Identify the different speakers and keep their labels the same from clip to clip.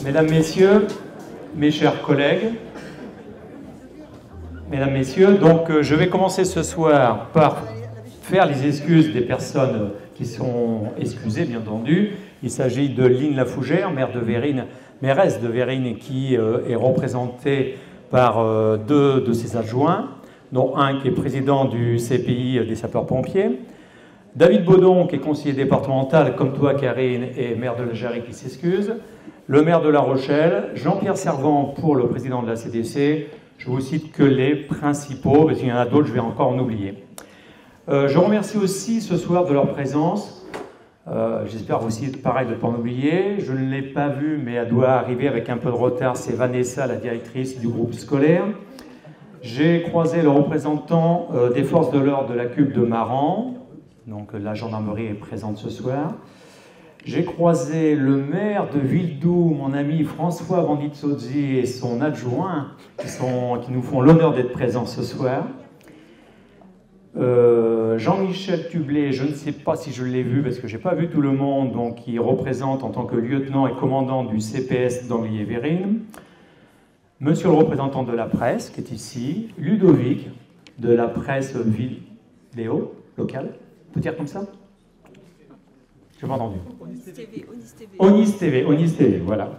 Speaker 1: Mesdames, Messieurs, mes chers collègues, Mesdames, Messieurs, donc je vais commencer ce soir par faire les excuses des personnes qui sont excusées, bien entendu. Il s'agit de Line Lafougère, mairesse de Verrine, qui est représentée par deux de ses adjoints, dont un qui est président du CPI des sapeurs-pompiers, David Baudon, qui est conseiller départemental, comme toi, Karine, et maire de la Jarry, qui s'excuse, le maire de La Rochelle, Jean-Pierre Servant pour le président de la CDC. Je vous cite que les principaux, parce qu'il y en a d'autres, je vais encore en oublier. Je remercie aussi ce soir de leur présence. J'espère aussi, pareil, de ne pas en oublier. Je ne l'ai pas vue, mais elle doit arriver avec un peu de retard. C'est Vanessa, la directrice du groupe scolaire. J'ai croisé le représentant des forces de l'ordre de la CUP de Maran. Donc la gendarmerie est présente ce soir. J'ai croisé le maire de Villedoux, mon ami François Vandizozzi et son adjoint, qui nous font l'honneur d'être présents ce soir. Jean-Michel Tublet, je ne sais pas si je l'ai vu parce que je n'ai pas vu tout le monde, donc qui représente en tant que lieutenant et commandant du CPS d'Anglier-Verrine. Monsieur le représentant de la presse, qui est ici. Ludovic, de la presse vidéo locale. On peut dire comme ça ? Je n'ai pas entendu. Onis TV, voilà.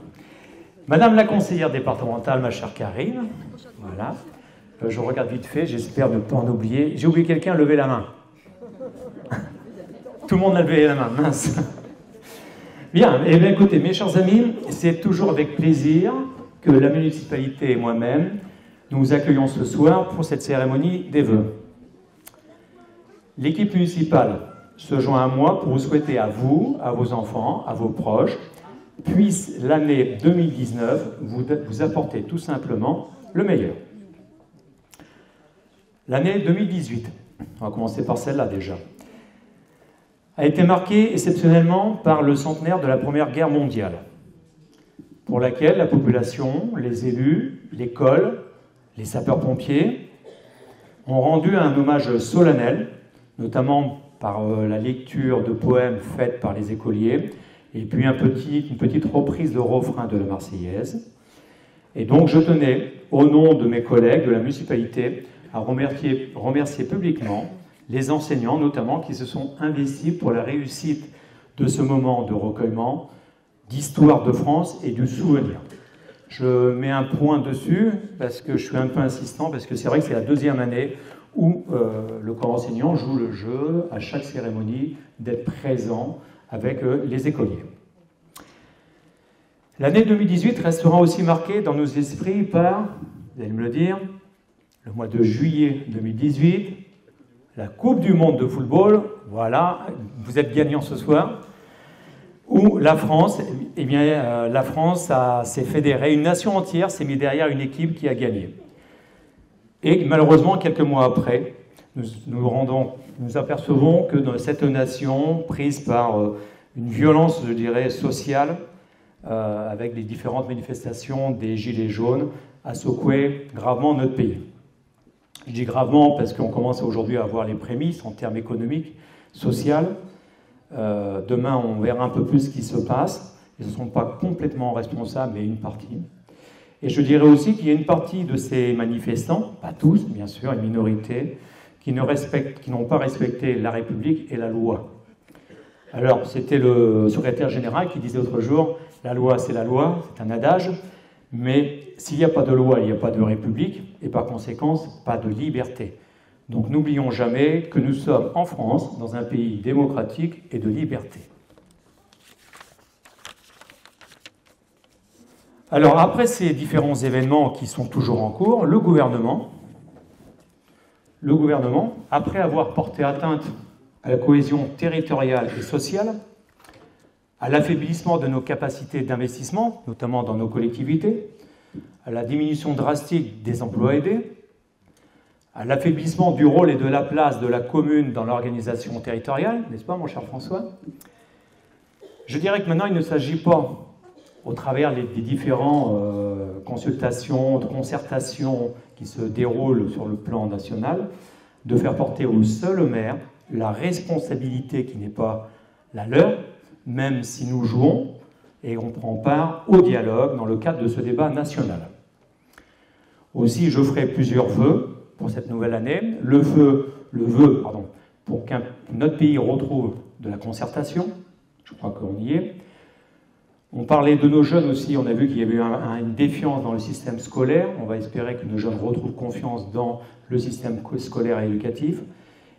Speaker 1: Madame la conseillère départementale, ma chère Karine, voilà. Je regarde vite fait, j'espère ne pas en oublier. J'ai oublié quelqu'un, levez la main. Tout le monde a levé la main, mince. Bien, eh bien, écoutez, mes chers amis, c'est toujours avec plaisir que la municipalité et moi-même, nous vous accueillons ce soir pour cette cérémonie des vœux. L'équipe municipale se joint à moi pour vous souhaiter à vous, à vos enfants, à vos proches, puisse l'année 2019 vous apporter tout simplement le meilleur. L'année 2018, on va commencer par celle-là déjà, a été marquée exceptionnellement par le centenaire de la Première Guerre mondiale, pour laquelle la population, les élus, l'école, les sapeurs-pompiers ont rendu un hommage solennel, notamment par la lecture de poèmes faits par les écoliers, et puis une petite reprise de refrain de la Marseillaise. Et donc je tenais, au nom de mes collègues de la municipalité, à remercier publiquement les enseignants, notamment, qui se sont investis pour la réussite de ce moment de recueillement, d'histoire de France et du souvenir. Je mets un point dessus, parce que je suis un peu insistant, parce que c'est vrai que c'est la deuxième année où le corps enseignant joue le jeu, à chaque cérémonie, d'être présent avec les écoliers. L'année 2018 restera aussi marquée dans nos esprits par, vous allez me le dire, le mois de juillet 2018, la Coupe du Monde de football, voilà, vous êtes gagnants ce soir, où la France, eh bien, la France s'est fédérée, une nation entière s'est mise derrière une équipe qui a gagné. Et malheureusement, quelques mois après, nous apercevons que dans cette nation, prise par une violence, je dirais, sociale, avec les différentes manifestations des Gilets jaunes, a secoué gravement notre pays. Je dis gravement parce qu'on commence aujourd'hui à avoir les prémices en termes économiques, sociaux. Demain, on verra un peu plus ce qui se passe. Ils ne sont pas complètement responsables, mais une partie. Et je dirais aussi qu'il y a une partie de ces manifestants, pas tous, bien sûr, une minorité, qui n'ont pas respecté la République et la loi. Alors, c'était le secrétaire général qui disait l'autre jour, la loi, c'est un adage, mais s'il n'y a pas de loi, il n'y a pas de République, et par conséquent, pas de liberté. Donc n'oublions jamais que nous sommes en France, dans un pays démocratique et de liberté. Alors après ces différents événements qui sont toujours en cours, le gouvernement, après avoir porté atteinte à la cohésion territoriale et sociale, à l'affaiblissement de nos capacités d'investissement, notamment dans nos collectivités, à la diminution drastique des emplois aidés, à l'affaiblissement du rôle et de la place de la commune dans l'organisation territoriale, n'est-ce pas, mon cher François? Je dirais que maintenant, il ne s'agit pas, au travers des différentes consultations, de concertations qui se déroulent sur le plan national, de faire porter au seul maire la responsabilité qui n'est pas la leur, même si nous jouons et on prend part au dialogue dans le cadre de ce débat national. Aussi, je ferai plusieurs vœux pour cette nouvelle année. Le vœu, pour que notre pays retrouve de la concertation. Je crois qu'on y est. On parlait de nos jeunes aussi, on a vu qu'il y avait une défiance dans le système scolaire. On va espérer que nos jeunes retrouvent confiance dans le système scolaire et éducatif.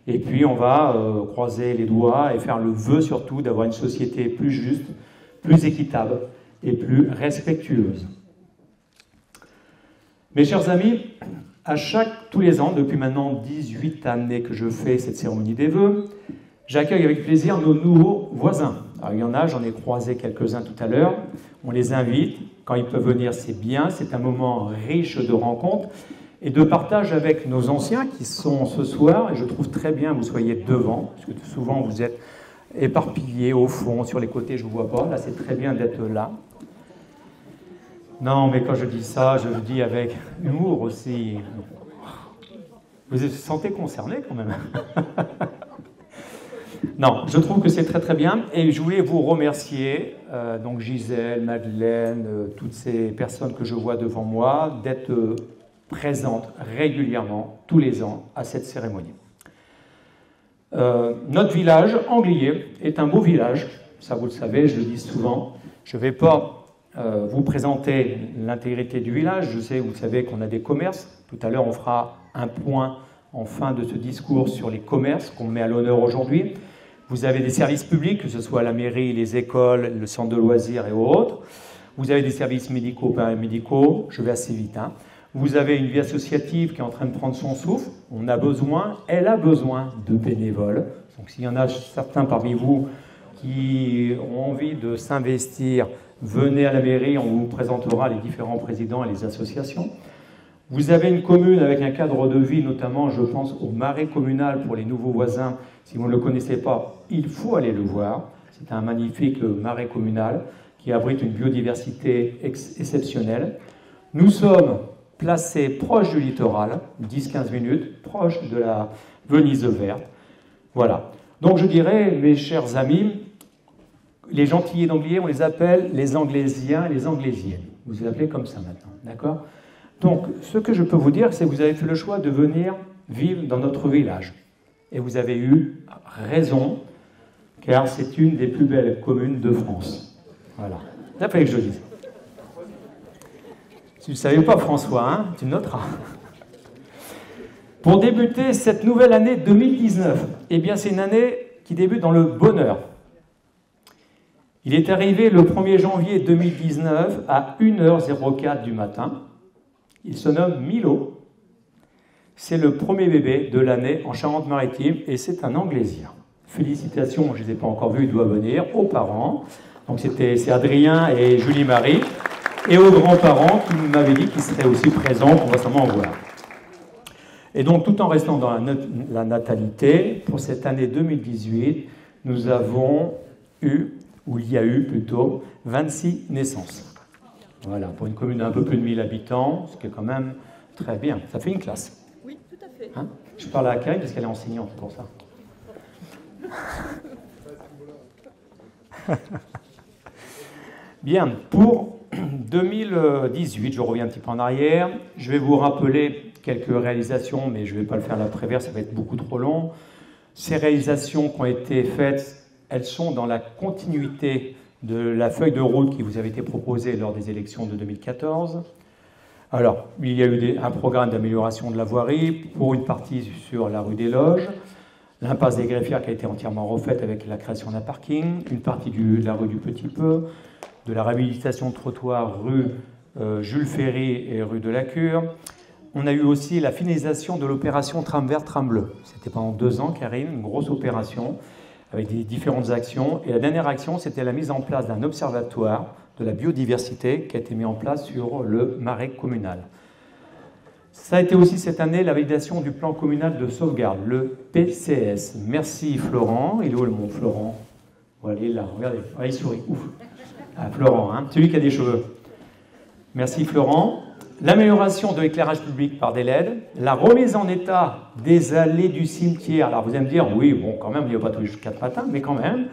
Speaker 1: Et puis on va croiser les doigts et faire le vœu surtout d'avoir une société plus juste, plus équitable et plus respectueuse. Mes chers amis, tous les ans, depuis maintenant 18 années que je fais cette cérémonie des vœux, j'accueille avec plaisir nos nouveaux voisins. Alors, il y en a, j'en ai croisé quelques-uns tout à l'heure. On les invite. Quand ils peuvent venir, c'est bien. C'est un moment riche de rencontres et de partage avec nos anciens qui sont ce soir. Et je trouve très bien que vous soyez devant, parce que souvent vous êtes éparpillés au fond, sur les côtés, je ne vous vois pas. Là, c'est très bien d'être là. Non, mais quand je dis ça, je le dis avec humour aussi. Vous vous sentez concerné quand même. Non, je trouve que c'est très très bien et je voulais vous remercier, donc Gisèle, Madeleine, toutes ces personnes que je vois devant moi, d'être présentes régulièrement, tous les ans, à cette cérémonie. Notre village, Anglier, est un beau village, ça vous le savez, je le dis souvent. Je ne vais pas vous présenter l'intégrité du village, je sais, vous savez qu'on a des commerces. Tout à l'heure, on fera un point en fin de ce discours sur les commerces qu'on met à l'honneur aujourd'hui. Vous avez des services publics, que ce soit la mairie, les écoles, le centre de loisirs et autres. Vous avez des services médicaux, paramédicaux, je vais assez vite. Vous avez une vie associative qui est en train de prendre son souffle. Elle a besoin de bénévoles. Donc s'il y en a certains parmi vous qui ont envie de s'investir, venez à la mairie, on vous présentera les différents présidents et les associations. Vous avez une commune avec un cadre de vie, notamment, je pense, au marais communal pour les nouveaux voisins. Si vous ne le connaissez pas, il faut aller le voir. C'est un magnifique marais communal qui abrite une biodiversité exceptionnelle. Nous sommes placés proche du littoral, 10-15 minutes, proche de la Venise verte. Voilà. Donc je dirais, mes chers amis, les gentillets d'Anglier, on les appelle les Anglésiens et les Anglésiennes. Vous les appelez comme ça maintenant, d'accord ? Donc, ce que je peux vous dire, c'est que vous avez fait le choix de venir vivre dans notre village. Et vous avez eu raison, car c'est une des plus belles communes de France. Voilà. Ça fallait que je le dise. Si vous ne savez pas, François, tu noteras. Pour débuter cette nouvelle année 2019, eh bien, c'est une année qui débute dans le bonheur. Il est arrivé le 1er janvier 2019 à 1h04 du matin. Il se nomme Milo. C'est le premier bébé de l'année en Charente-Maritime et c'est un Anglésien. Félicitations, je ne les ai pas encore vus, il doit venir, aux parents. Donc c'est Adrien et Julie-Marie. Et aux grands-parents qui m'avaient dit qu'ils seraient aussi présents, qu'on va sûrement en voir. Et donc tout en restant dans la natalité, pour cette année 2018, nous avons eu, ou il y a eu plutôt, 26 naissances. Voilà, pour une commune d'un peu plus de 1000 habitants, ce qui est quand même très bien. Ça fait une classe.
Speaker 2: Oui, tout à fait.
Speaker 1: Je parle à Karine parce qu'elle est enseignante, c'est pour ça. Bien, pour 2018, je reviens un petit peu en arrière. Je vais vous rappeler quelques réalisations, mais je ne vais pas le faire à l'après-vert, ça va être beaucoup trop long. Ces réalisations qui ont été faites, elles sont dans la continuité de la feuille de route qui vous avait été proposée lors des élections de 2014. Alors, il y a eu un programme d'amélioration de la voirie pour une partie sur la rue des Loges, l'impasse des Greffières qui a été entièrement refaite avec la création d'un parking, une partie de la rue du Petit Peu, de la réhabilitation de trottoirs rue Jules Ferry et rue de la Cure. On a eu aussi la finalisation de l'opération Tram vert, Tram bleu. C'était pendant 2 ans, Karine, une grosse opération avec des différentes actions. Et la dernière action, c'était la mise en place d'un observatoire de la biodiversité qui a été mis en place sur le marais communal. Ça a été aussi cette année la validation du plan communal de sauvegarde, le PCS. Merci Florent. Il est où le mon Florent? Voilà, il est là, regardez. Ah, il sourit. Ouf. Ah, Florent, celui qui a des cheveux. Merci Florent. l'amélioration de l'éclairage public par des LED, la remise en état des allées du cimetière. Alors vous allez me dire, oui, bon, quand même, il n'y a pas tous les 4 matins, mais quand même,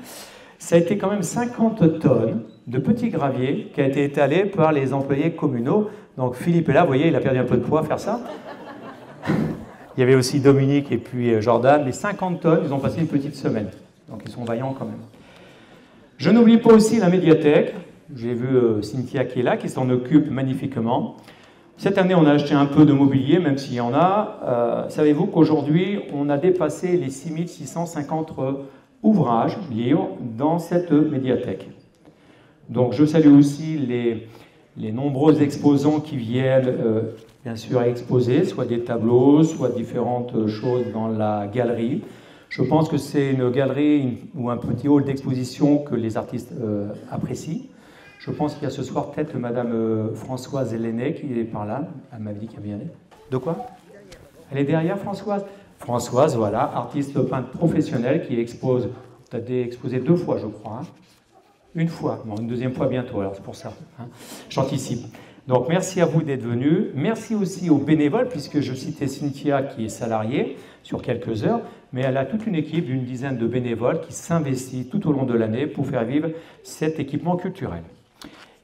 Speaker 1: ça a été quand même 50 tonnes de petits graviers qui a été étalé par les employés communaux. Donc Philippe est là, vous voyez, il a perdu un peu de poids à faire ça. Il y avait aussi Dominique et puis Jordan, mais 50 tonnes, ils ont passé une petite semaine. Donc ils sont vaillants quand même. Je n'oublie pas aussi la médiathèque. J'ai vu Cynthia qui est là, qui s'en occupe magnifiquement. Cette année, on a acheté un peu de mobilier, même s'il y en a. Savez-vous qu'aujourd'hui, on a dépassé les 6650 ouvrages, livres, dans cette médiathèque. Donc je salue aussi les nombreux exposants qui viennent, bien sûr, à exposer, soit des tableaux, soit différentes choses dans la galerie. Je pense que c'est une galerie ou un petit hall d'exposition que les artistes apprécient. Je pense qu'il y a ce soir peut-être Madame Françoise Héléné qui est par là. Elle m'avait dit qu'elle venait. De quoi? Elle est derrière, Françoise? Françoise, voilà, artiste peintre professionnelle qui expose. Tu as exposé 2 fois, je crois. Hein. Une fois, bon, une deuxième fois bientôt, alors c'est pour ça. Hein. J'anticipe. Donc merci à vous d'être venus. Merci aussi aux bénévoles, puisque je citais Cynthia qui est salariée sur quelques heures, mais elle a toute une équipe d'une dizaine de bénévoles qui s'investit tout au long de l'année pour faire vivre cet équipement culturel.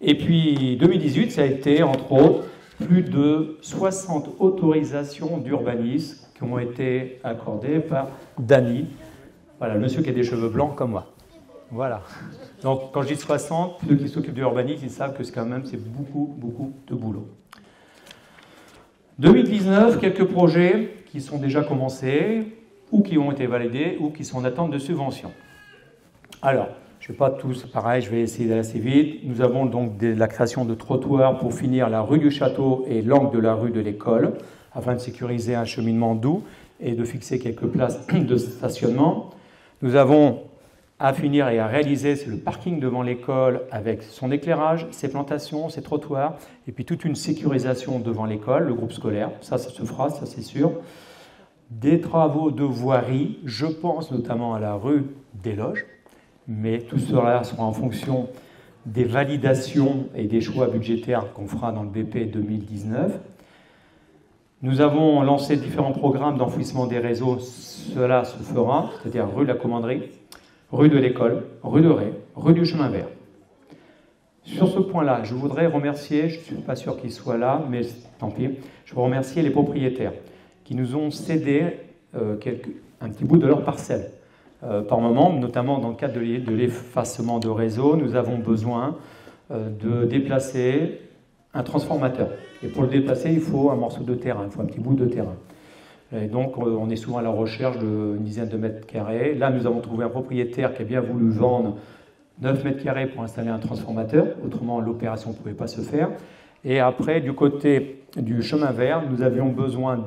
Speaker 1: Et puis 2018, ça a été entre autres plus de 60 autorisations d'urbanisme qui ont été accordées par Dany. Voilà, le monsieur qui a des cheveux blancs comme moi. Voilà. Donc quand je dis 60, ceux qui s'occupent de l'urbanisme, ils savent que c'est quand même beaucoup, beaucoup de boulot. 2019, quelques projets qui sont déjà commencés, ou qui ont été validés, ou qui sont en attente de subvention. Alors, je ne vais pas tous, pareil, je vais essayer d'aller assez vite. Nous avons donc la création de trottoirs pour finir la rue du Château et l'angle de la rue de l'École, afin de sécuriser un cheminement doux et de fixer quelques places de stationnement. Nous avons à finir et à réaliser, c'est le parking devant l'école avec son éclairage, ses plantations, ses trottoirs, et puis toute une sécurisation devant l'école, le groupe scolaire. Ça se fera, ça c'est sûr. Des travaux de voirie, je pense notamment à la rue des Loges, mais tout cela sera en fonction des validations et des choix budgétaires qu'on fera dans le BP 2019. Nous avons lancé différents programmes d'enfouissement des réseaux, cela se fera, c'est-à-dire rue de la Commanderie, rue de l'École, rue de Ré, rue du Chemin Vert. Sur ce point-là, je voudrais remercier, je ne suis pas sûr qu'ils soient là, mais tant pis, je veux remercier les propriétaires qui nous ont cédé un petit bout de leur parcelle. Par moment, notamment dans le cadre de l'effacement de réseau, nous avons besoin de déplacer un transformateur. Et pour le déplacer, il faut un morceau de terrain, il faut un petit bout de terrain. Et donc, on est souvent à la recherche d'une dizaine de mètres carrés. Là, nous avons trouvé un propriétaire qui a bien voulu vendre 9 mètres carrés pour installer un transformateur. Autrement, l'opération ne pouvait pas se faire. Et après, du côté du chemin vert, nous avions besoin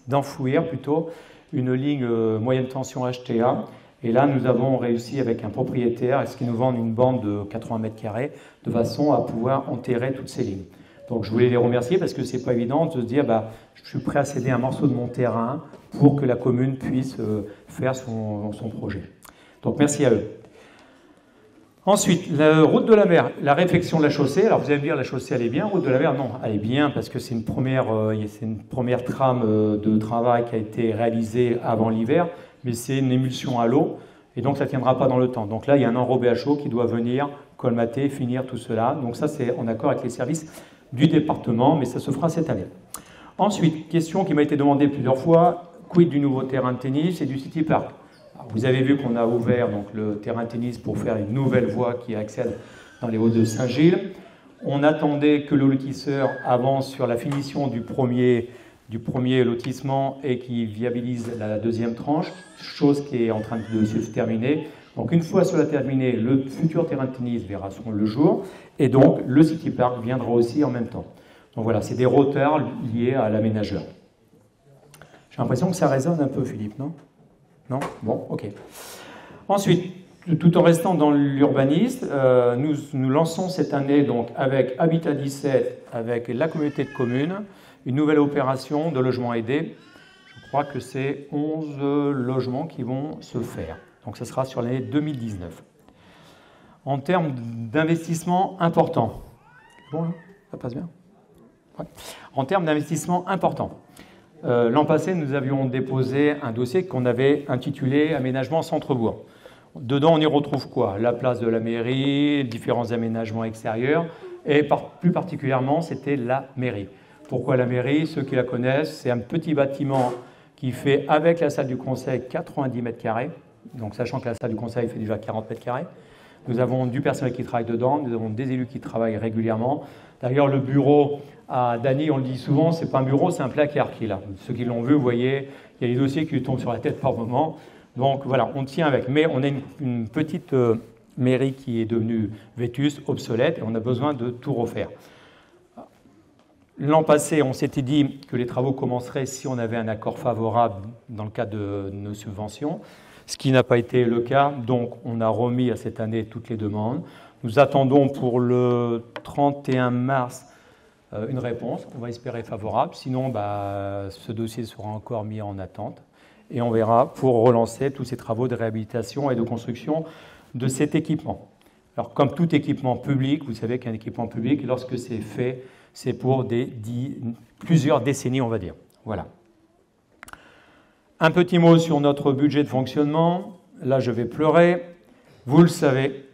Speaker 1: d'enfouir plutôt une ligne moyenne tension HTA. Et là, nous avons réussi avec un propriétaire, ce qui nous vend une bande de 80 mètres carrés, de façon à pouvoir enterrer toutes ces lignes. Donc je voulais les remercier parce que c'est pas évident de se dire je suis prêt à céder un morceau de mon terrain pour que la commune puisse faire son projet. Donc merci à eux. Ensuite, la route de la mer, la réfection de la chaussée. Alors vous allez me dire la chaussée elle est bien, route de la mer non, elle est bien parce que c'est une première trame de travail qui a été réalisée avant l'hiver, mais c'est une émulsion à l'eau et donc ça ne tiendra pas dans le temps. Donc là il y a un enrobé à chaud qui doit venir colmater, finir tout cela. Donc ça c'est en accord avec les services du département, mais ça se fera cette année. Ensuite, question qui m'a été demandée plusieurs fois, quid du nouveau terrain de tennis et du City Park? Alors, vous avez vu qu'on a ouvert donc, le terrain de tennis pour faire une nouvelle voie qui accède dans les Hauts de Saint-Gilles. On attendait que le lotisseur avance sur la finition du premier lotissement et qui viabilise la deuxième tranche, chose qui est en train de se terminer. Donc une fois cela terminé, le futur terrain de tennis verra le jour, et donc le City Park viendra aussi en même temps. Donc voilà, c'est des retards liés à l'aménageur. J'ai l'impression que ça résonne un peu, Philippe, non? Non? Bon, ok. Ensuite, tout en restant dans l'urbanisme, nous lançons cette année, donc, avec Habitat 17, avec la communauté de communes, une nouvelle opération de logement aidé. Je crois que c'est 11 logements qui vont se faire. Donc ça sera sur l'année 2019. En termes d'investissement important. Bon, là, ça passe bien? En termes d'investissement important, l'an passé, nous avions déposé un dossier qu'on avait intitulé « Aménagement centre-bourg ». Dedans, on y retrouve quoi? La place de la mairie, différents aménagements extérieurs, et plus particulièrement, c'était la mairie. Pourquoi la mairie? Ceux qui la connaissent, c'est un petit bâtiment qui fait, avec la salle du conseil, 90 mètres carrés. Donc, sachant que la salle du conseil fait déjà 40 mètres carrés. Nous avons du personnel qui travaille dedans, nous avons des élus qui travaillent régulièrement. D'ailleurs, le bureau à Dany, on le dit souvent, c'est pas un bureau, c'est un placard qu'il a. Ceux qui l'ont vu, vous voyez, il y a des dossiers qui lui tombent sur la tête par moment. Donc voilà, on tient avec. Mais on a une petite mairie qui est devenue vétuste, obsolète, et on a besoin de tout refaire. L'an passé, on s'était dit que les travaux commenceraient si on avait un accord favorable dans le cadre de nos subventions, ce qui n'a pas été le cas. Donc on a remis à cette année toutes les demandes. Nous attendons pour le 31 mars une réponse. On va espérer favorable. Sinon, ce dossier sera encore mis en attente. Et on verra pour relancer tous ces travaux de réhabilitation et de construction de cet équipement. Alors, comme tout équipement public, vous savez qu'un équipement public, lorsque c'est fait, c'est pour plusieurs décennies, on va dire. Voilà. Un petit mot sur notre budget de fonctionnement. Là, je vais pleurer. Vous le savez,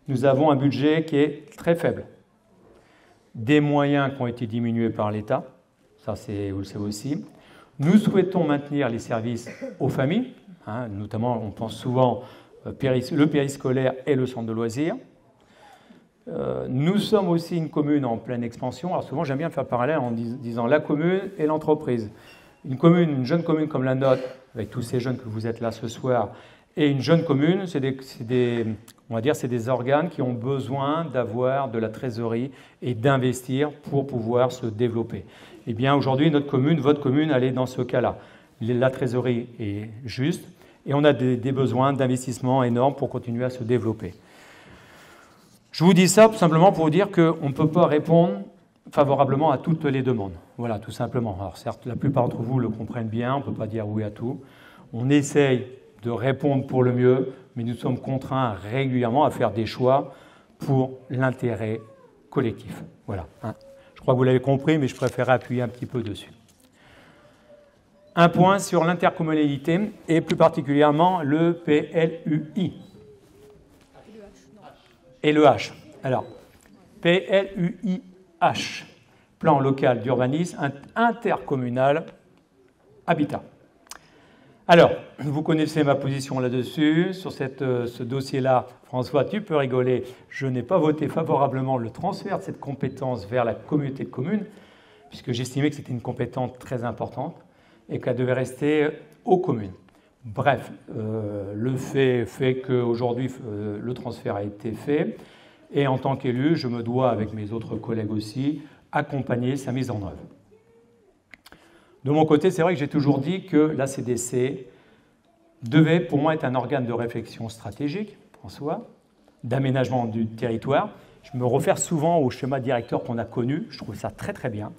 Speaker 1: nous avons un budget qui est très faible. Des moyens qui ont été diminués par l'État, ça, vous le savez aussi. Nous souhaitons maintenir les services aux familles, notamment on pense souvent le périscolaire et le centre de loisirs. Nous sommes aussi une commune en pleine expansion. Alors souvent j'aime bien faire parallèle en disant la commune et l'entreprise. Une jeune commune comme la nôtre, avec tous ces jeunes que vous êtes là ce soir, et une jeune commune, c'est des organes qui ont besoin d'avoir de la trésorerie et d'investir pour pouvoir se développer. Eh bien, aujourd'hui, votre commune, elle est dans ce cas-là. La trésorerie est juste et on a des besoins d'investissement énormes pour continuer à se développer. Je vous dis ça tout simplement pour vous dire qu'on ne peut pas répondre favorablement à toutes les demandes. Voilà, tout simplement. Alors certes, la plupart d'entre vous le comprennent bien, on ne peut pas dire oui à tout. On essaye de répondre pour le mieux, mais nous sommes contraints régulièrement à faire des choix pour l'intérêt collectif. Voilà. Je crois que vous l'avez compris, mais je préférerais appuyer un petit peu dessus. Un point sur l'intercommunalité et plus particulièrement le PLUI et le H. Alors, PLUI-H, plan local d'urbanisme intercommunal habitat. Alors, vous connaissez ma position là-dessus. Sur ce dossier-là, François, tu peux rigoler. Je n'ai pas voté favorablement le transfert de cette compétence vers la communauté de communes, puisque j'estimais que c'était une compétence très importante et qu'elle devait rester aux communes. Bref, le fait qu'aujourd'hui, le transfert a été fait. Et en tant qu'élu, je me dois, avec mes autres collègues aussi, accompagner sa mise en œuvre. De mon côté, c'est vrai que j'ai toujours dit que la CDC devait, pour moi, être un organe de réflexion stratégique, en soi, d'aménagement du territoire. Je me réfère souvent au schéma directeur qu'on a connu. Je trouve ça très, très bien.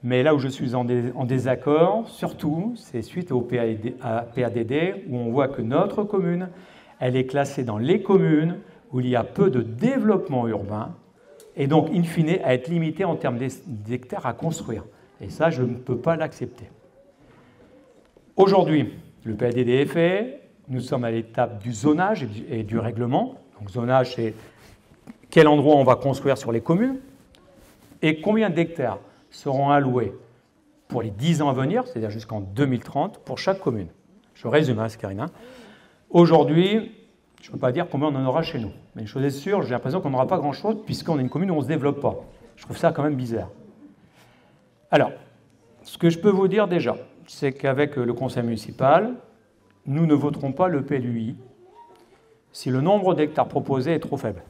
Speaker 1: Mais là où je suis en désaccord, surtout, c'est suite au PADD, où on voit que notre commune, elle est classée dans les communes où il y a peu de développement urbain, et donc, in fine, à être limitée en termes d'hectares à construire. Et ça, je ne peux pas l'accepter. Aujourd'hui, le PADD est fait. Nous sommes à l'étape du zonage et du règlement. Donc, zonage, c'est quel endroit on va construire sur les communes et combien d'hectares seront alloués pour les 10 ans à venir, c'est-à-dire jusqu'en 2030, pour chaque commune. Je résume, Karine. Aujourd'hui, je ne peux pas dire combien on en aura chez nous. Mais une chose est sûre, j'ai l'impression qu'on n'aura pas grand-chose puisqu'on est une commune où on ne se développe pas. Je trouve ça quand même bizarre. Alors, ce que je peux vous dire déjà, c'est qu'avec le conseil municipal, nous ne voterons pas le PLUI si le nombre d'hectares proposés est trop faible.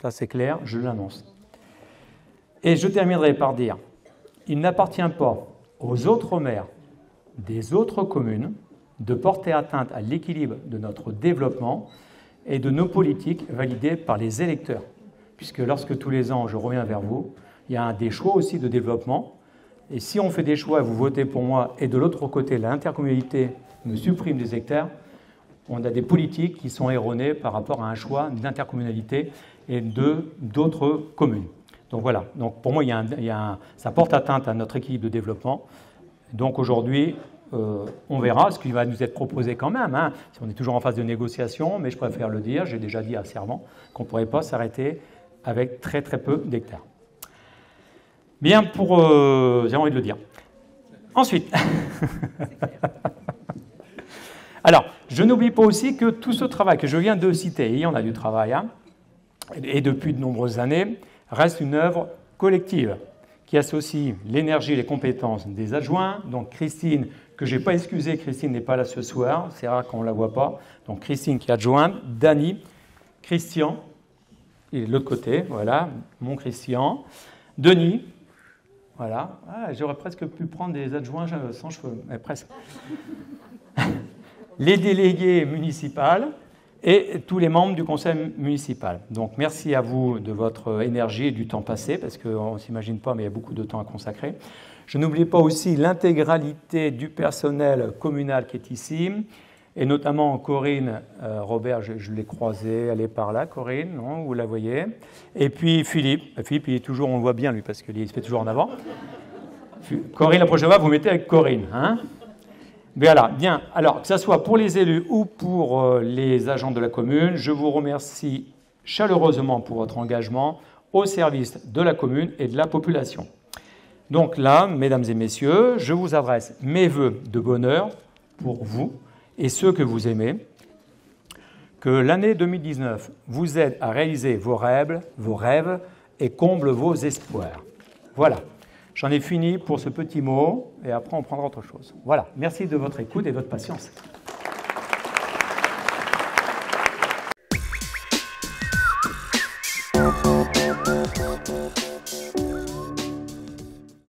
Speaker 1: Ça, c'est clair, je l'annonce. Et je terminerai par dire, il n'appartient pas aux autres maires des autres communes de porter atteinte à l'équilibre de notre développement et de nos politiques validées par les électeurs. Puisque lorsque tous les ans, je reviens vers vous, il y a des choix aussi de développement. Et si on fait des choix et vous votez pour moi, et de l'autre côté, l'intercommunalité me supprime des hectares, on a des politiques qui sont erronées par rapport à un choix d'intercommunalité et d'autres communes. Donc voilà, donc pour moi, ça porte atteinte à notre équilibre de développement. Donc aujourd'hui, on verra ce qui va nous être proposé quand même. Hein. On est toujours en phase de négociation, mais je préfère le dire, j'ai déjà dit à Servan qu'on ne pourrait pas s'arrêter avec très très peu d'hectares. Bien, j'ai envie de le dire. Ensuite, alors, je n'oublie pas aussi que tout ce travail que je viens de citer, il y en a du travail, hein, et depuis de nombreuses années, reste une œuvre collective qui associe l'énergie et les compétences des adjoints. Donc Christine, que je n'ai pas excusée, Christine n'est pas là ce soir, c'est rare qu'on ne la voit pas. Donc Christine qui est adjointe, Dany, Christian, et de l'autre côté, voilà, mon Christian, Denis, voilà. Ah, j'aurais presque pu prendre des adjoints sans cheveux, mais presque. Les délégués municipaux et tous les membres du conseil municipal. Donc merci à vous de votre énergie et du temps passé, parce qu'on ne s'imagine pas, mais il y a beaucoup de temps à consacrer. Je n'oublie pas aussi l'intégralité du personnel communal qui est ici, et notamment Corinne, Robert, je l'ai croisé, elle est par là, Corinne, non, vous la voyez. Et puis Philippe, il est toujours, on le voit bien lui, parce qu'il se fait toujours en avant. Corinne, la prochaine fois, vous mettez avec Corinne, hein. Voilà, bien. Alors, que ce soit pour les élus ou pour les agents de la commune, je vous remercie chaleureusement pour votre engagement au service de la commune et de la population. Donc là, mesdames et messieurs, je vous adresse mes vœux de bonheur pour vous et ceux que vous aimez. Que l'année 2019 vous aide à réaliser vos rêves et comble vos espoirs. Voilà. J'en ai fini pour ce petit mot, et après on prendra autre chose. Voilà, merci de votre écoute et de votre patience.